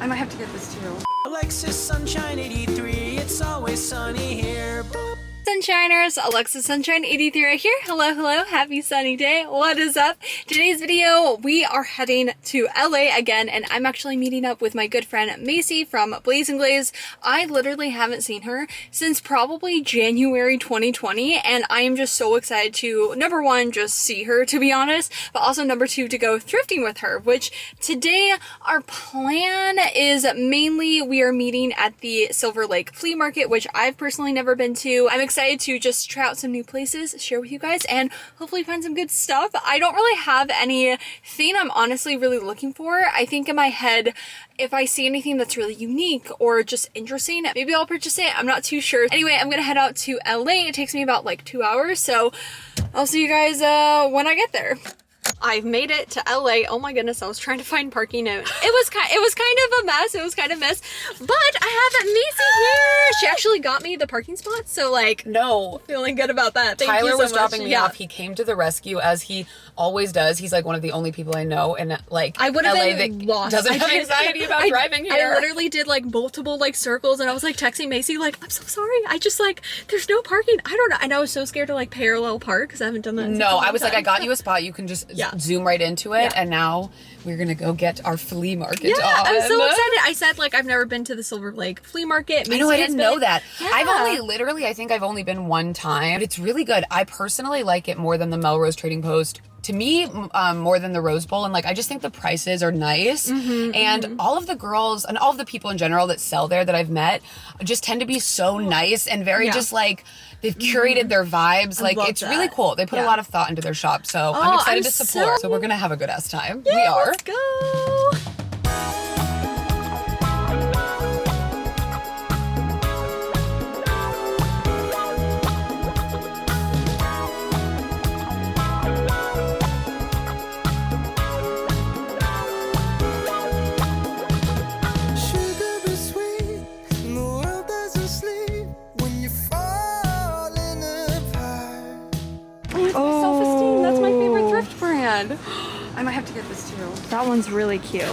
I might have to get this too. Alexasunshine 83, it's always sunny here. Boop. Sunshiners, Alexasunshine 83 here. Hello, hello, happy sunny day. What is up? Today's video, we are heading to LA again, and I'm actually meeting up with my good friend Macy from Blaze & Glaze. I literally haven't seen her since probably January 2020, and I am just so excited to, number one, just see her, to be honest, but also number two, to go thrifting with her, which today our plan is mainly we are meeting at the Silverlake Flea Market, which I've personally never been to. I'm excited to just try out some new places, share with you guys, and hopefully find some good stuff. I don't really have anything I'm honestly really looking for. I think in my head, if I see anything that's really unique or just interesting, maybe I'll purchase it. I'm not too sure. Anyway, I'm gonna head out to LA. It takes me about like 2 hours, so I'll see you guys when I get there. I've made it to LA. Oh my goodness, I was trying to find parking note. It was kind of a mess. It was kind of a mess. But I have Macy here. She actually got me the parking spot, so like, No. feeling good about that. Thank you Tyler so was much. dropping me Yeah. off. He came to the rescue as he always does. He's like one of the only people I know in like I would have LA been that lost. doesn't I have did- anxiety about driving here. I literally did like multiple like circles, and I was like texting Macy like, I'm so sorry. I just like, there's no parking. I don't know. And I was so scared to like parallel park because I haven't done that in such a No, long I was like, I time. got you a spot. You can just Yeah. zoom right into it. Yeah. And now we're gonna go get our flea market Yeah, on. I'm so excited. I said like I've never been to the Silverlake Flea Market. I know, I Macy has didn't know been. that. Yeah. I think I've only been one time, but it's really good. I personally like it more than the Melrose Trading Post. To me, more than the Rose Bowl. And like, I just think the prices are nice. And all of the girls and all of the people in general that sell there that I've met just tend to be so nice and very Yeah. just like, they've curated their vibes. Like, love it's that. really cool. They put a Yeah. lot of thought into their shop. So Oh, I'm excited I'm to support. so- So we're going to have a good ass time. Yeah, We are. Let's go. Sugar be sweet, and the world doesn't sleep when you're falling apart. Oh, Self-Esteem. That's my favorite thrift brand. I might have to get this too. That one's really cute.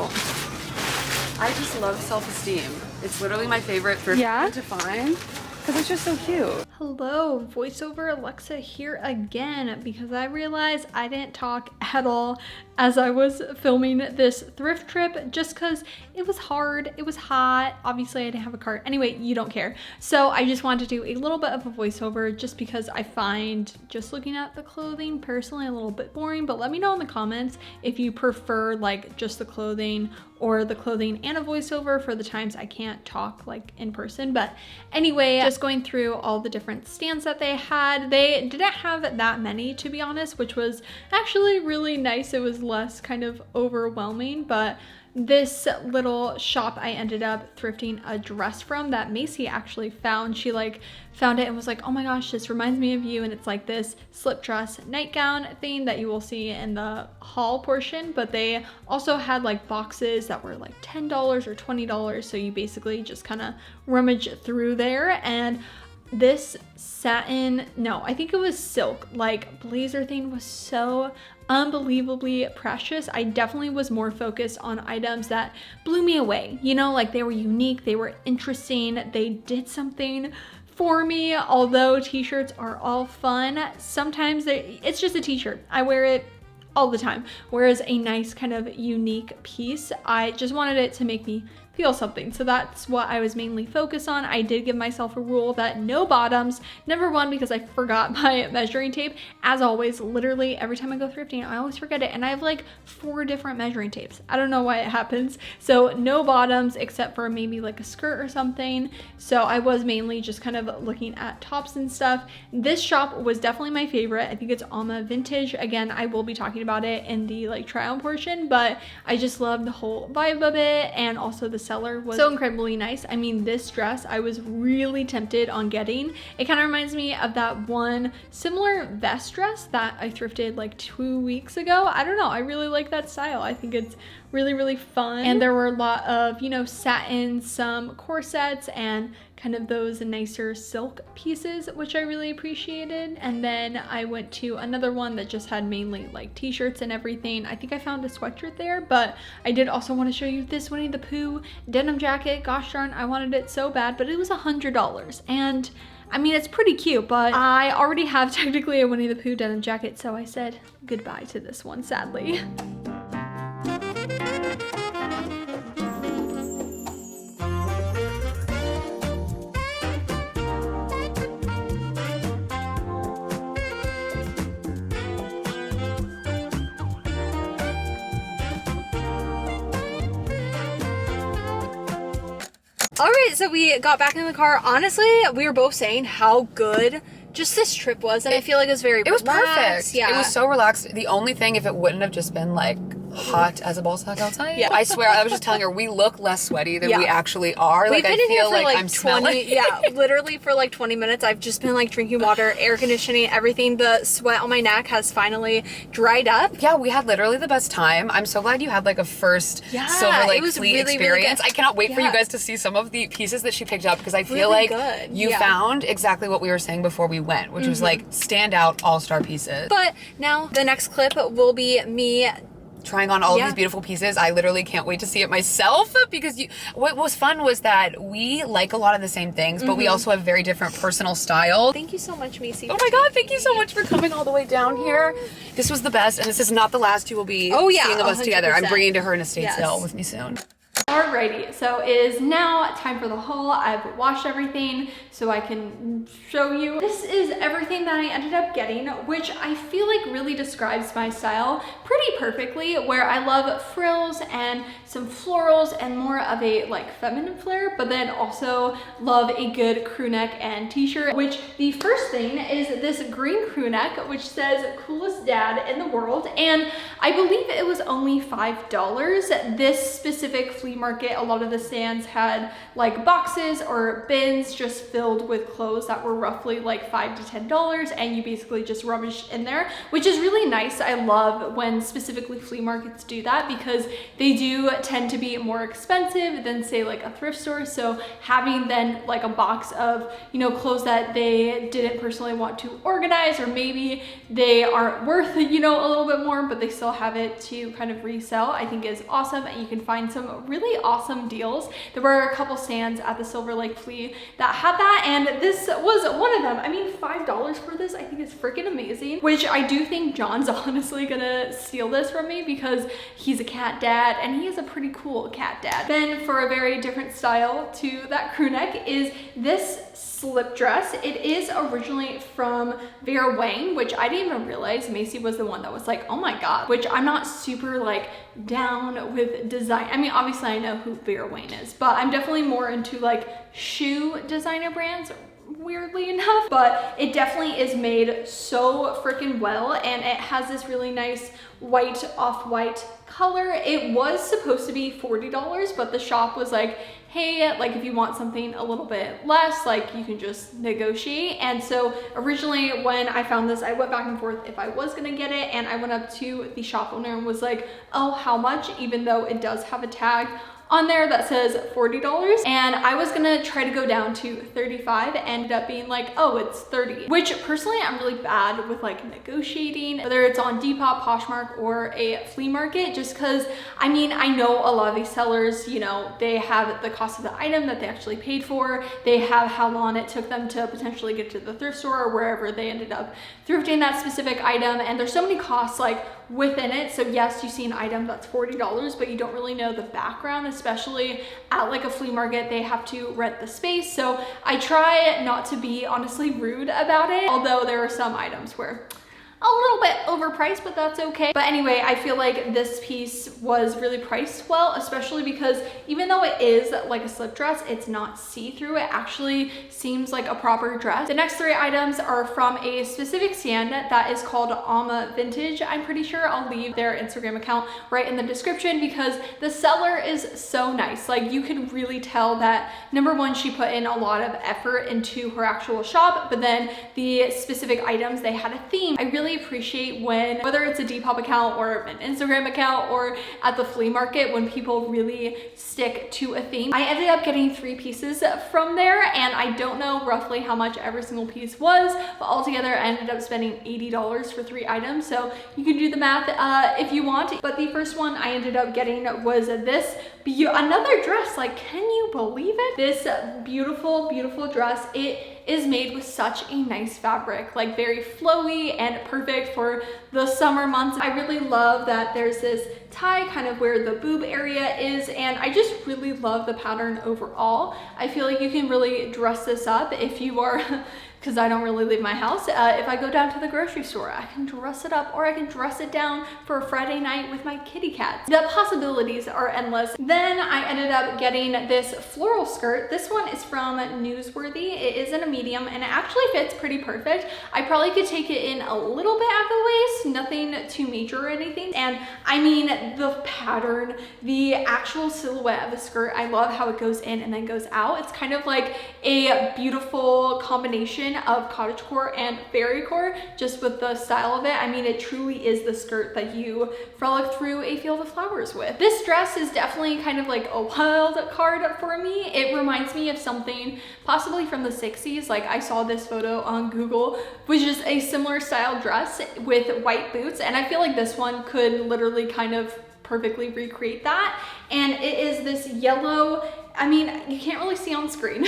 I just love Self-Esteem. It's literally my favorite thrift Yeah? brand to find because it's just so cute. Hello, voiceover Alexa here again because I realized I didn't talk at all as I was filming this thrift trip just because it was hard, it was hot, obviously I didn't have a cart. Anyway, you don't care. So I just wanted to do a little bit of a voiceover just because I find just looking at the clothing personally a little bit boring, but let me know in the comments if you prefer like just the clothing or the clothing and a voiceover for the times I can't talk like in person. But anyway, just going through all the different stands that they had. They didn't have that many, to be honest, which was actually really nice. It was less kind of overwhelming, but this little shop I ended up thrifting a dress from that Macy actually found. She like found it and was like, oh my gosh, this reminds me of you. And it's like this slip dress nightgown thing that you will see in the haul portion, but they also had like boxes that were like $10 or $20. So you basically just kind of rummage through there. And this satin, no, I think it was silk, like blazer thing was so unbelievably precious. I definitely was more focused on items that blew me away, you know, like they were unique, they were interesting, they did something for me. Although t-shirts are all fun, sometimes it's just a t-shirt. I wear it all the time, whereas a nice kind of unique piece, I just wanted it to make me feel something. So that's what I was mainly focused on. I did give myself a rule that no bottoms, number one, because I forgot my measuring tape. As always, literally every time I go thrifting, I always forget it. And I have like 4 different measuring tapes. I don't know why it happens. So no bottoms except for maybe like a skirt or something. So I was mainly just kind of looking at tops and stuff. This shop was definitely my favorite. I think it's Alma Vintage. Again, I will be talking about it in the like try on portion, but I just love the whole vibe of it. And also the seller was so incredibly nice. I mean, this dress I was really tempted on getting. It kind of reminds me of that one similar vest dress that I thrifted like 2 weeks ago. I don't know, I really like that style. I think it's really, really fun. And there were a lot of, you know, satin, some corsets and kind of those nicer silk pieces, which I really appreciated. And then I went to another one that just had mainly like t-shirts and everything. I think I found a sweatshirt there, but I did also want to show you this Winnie the Pooh denim jacket. Gosh darn, I wanted it so bad, but it was $100. And I mean, it's pretty cute, but I already have technically a Winnie the Pooh denim jacket, so I said goodbye to this one, sadly. All right, so we got back in the car. Honestly, we were both saying how good just this trip was, and I feel like it was very It was relaxed. perfect. Yeah. It was so relaxed. The only thing, if it wouldn't have just been like hot as a ball sack outside. Yeah. I swear, I was just telling her, we look less sweaty than Yeah. we actually are. We've Like, been I in here feel for like I'm 20, smelling. yeah, literally for like 20 minutes. I've just been like drinking water, air conditioning, everything. The sweat on my neck has finally dried up. Yeah, we had literally the best time. I'm so glad you had like a first Yeah, Silverlake it was Flea really, really experience. good. I cannot wait for you Yeah. guys to see some of the pieces that she picked up, because I feel Really like good. you Yeah. found exactly what we were saying before we went, which was like standout all-star pieces. But now the next clip will be me. Trying on all of Yeah. these beautiful pieces. I literally can't wait to see it myself, because what was fun was that we like a lot of the same things, but we also have very different personal styles. Thank you so much, Macy. Oh my god, thank you so much for coming all the way down here. This was the best, and this is not the last you will be Oh, yeah, seeing of us together. I'm 100%. bringing to her an estate Yes. sale with me soon. Alrighty, so it is now time for the haul. I've washed everything so I can show you. This is everything that I ended up getting, which I feel like really describes my style pretty perfectly, where I love frills and some florals and more of a like feminine flair, but then also love a good crew neck and t-shirt, which the first thing is this green crew neck, which says coolest dad in the world. And I believe it was only $5. This specific flea market, a lot of the stands had like boxes or bins just filled with clothes that were roughly like $5 to $10, and you basically just rubbish in there, which is really nice. I love when specifically flea markets do that, because they do tend to be more expensive than say like a thrift store. So having then like a box of, you know, clothes that they didn't personally want to organize, or maybe they aren't worth, you know, a little bit more, but they still have it to kind of resell, I think is awesome. And you can find some really awesome deals. There were a couple stands at the Silverlake Flea that had that, and this was one of them. I mean, $5 for this I think is freaking amazing, which I do think John's honestly gonna steal this from me, because he's a cat dad and he is a pretty cool cat dad. Then for a very different style to that crew neck is this slip dress. It is originally from Vera Wang, which I didn't even realize Macy was the one that was like, oh my god, which I'm not super like down with design. I mean, obviously I know who Vera Wang is, but I'm definitely more into like shoe designer brands, weirdly enough. But it definitely is made so freaking well, and it has this really nice white off-white color. It was supposed to be $40, but the shop was like, hey, like if you want something a little bit less, like you can just negotiate. And so originally when I found this, I went back and forth if I was gonna get it, and I went up to the shop owner and was like, oh, how much? Even though it does have a tag on there that says $40, and I was gonna try to go down to 35, ended up being like, oh, it's 30, which personally I'm really bad with like negotiating, whether it's on Depop, Poshmark, or a flea market, just because I mean, I know a lot of these sellers, you know, they have the cost of the item that they actually paid for, they have how long it took them to potentially get to the thrift store or wherever they ended up thrifting that specific item, and there's so many costs like within it. So yes, you see an item that's $40, but you don't really know the background, especially at like a flea market. They have to rent the space. So I try not to be honestly rude about it, although there are some items where a little bit overpriced, but that's okay. But anyway, I feel like this piece was really priced well, especially because even though it is like a slip dress, it's not see-through. It actually seems like a proper dress. The next three items are from a specific stand that is called Alma Vintage. I'm pretty sure I'll leave their Instagram account right in the description, because the seller is so nice. Like you can really tell that, number one, she put in a lot of effort into her actual shop, but then the specific items, they had a theme. I really really appreciate when, whether it's a Depop account or an Instagram account or at the flea market, when people really stick to a theme. I ended up getting 3 pieces from there, and I don't know roughly how much every single piece was, but altogether I ended up spending $80 for 3 items. So you can do the math if you want. But the first one I ended up getting was this another dress. Like, can you believe it? This beautiful, beautiful dress. It is made with such a nice fabric, like very flowy and perfect for the summer months. I really love that there's this tie kind of where the boob area is, and I just really love the pattern overall. I feel like you can really dress this up if you are because I don't really leave my house. If I go down to the grocery store, I can dress it up, or I can dress it down for a Friday night with my kitty cats. The possibilities are endless. Then I ended up getting this floral skirt. This one is from Newsworthy. It is in a medium, and it actually fits pretty perfect. I probably could take it in a little bit at the waist, nothing too major or anything. And I mean, the pattern, the actual silhouette of the skirt, I love how it goes in and then goes out. It's kind of like a beautiful combination of cottagecore and fairycore, just with the style of it. I mean, it truly is the skirt that you frolic through a field of flowers with. This dress is definitely kind of like a wild card for me. It reminds me of something possibly from the 60s. Like, I saw this photo on Google, which is a similar style dress with white boots, and I feel like this one could literally kind of perfectly recreate that. And it is this yellow, I mean, you can't really see on screen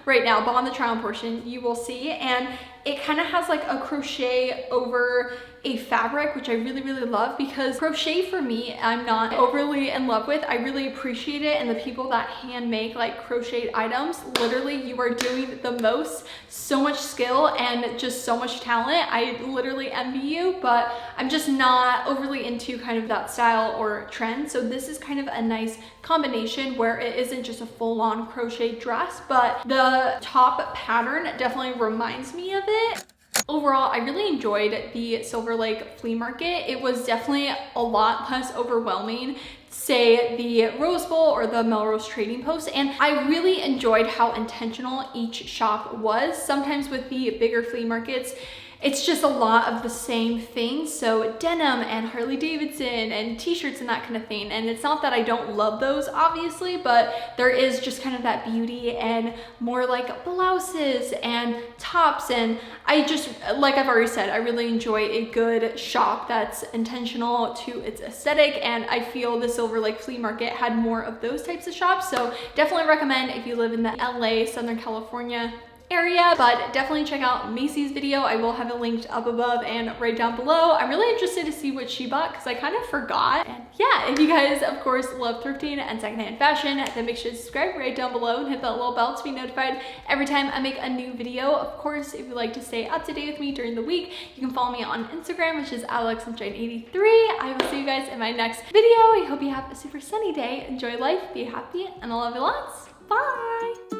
right now, but on the try on portion you will see, and it kind of has like a crochet over a fabric, which I really, really love, because crochet for me, I'm not overly in love with. I really appreciate it, and the people that hand make like crocheted items, literally you are doing the most. So much skill and just so much talent. I literally envy you, but I'm just not overly into kind of that style or trend. So this is kind of a nice combination where it isn't just a full-on crochet dress, but the top pattern definitely reminds me of it. Overall, I really enjoyed the Silverlake Flea Market. It was definitely a lot less overwhelming, say the Rose Bowl or the Melrose Trading Post, and I really enjoyed how intentional each shop was. Sometimes with the bigger flea markets, it's just a lot of the same things. So denim and Harley Davidson and t-shirts and that kind of thing. And it's not that I don't love those, obviously, but there is just kind of that beauty and more like blouses and tops. And I just, like I've already said, I really enjoy a good shop that's intentional to its aesthetic. And I feel the Silverlake Flea Market had more of those types of shops. So definitely recommend if you live in the LA, Southern California area, but definitely check out Macy's video. I will have it linked up above and right down below. I'm really interested to see what she bought because I kind of forgot. And yeah, if you guys of course love thrifting and secondhand fashion, then make sure to subscribe right down below and hit that little bell to be notified every time I make a new video. Of course, if you'd like to stay up to date with me during the week, you can follow me on Instagram, which is alexasunshine83. I will see you guys in my next video. I hope you have a super sunny day. Enjoy life, be happy, and I love you lots. Bye!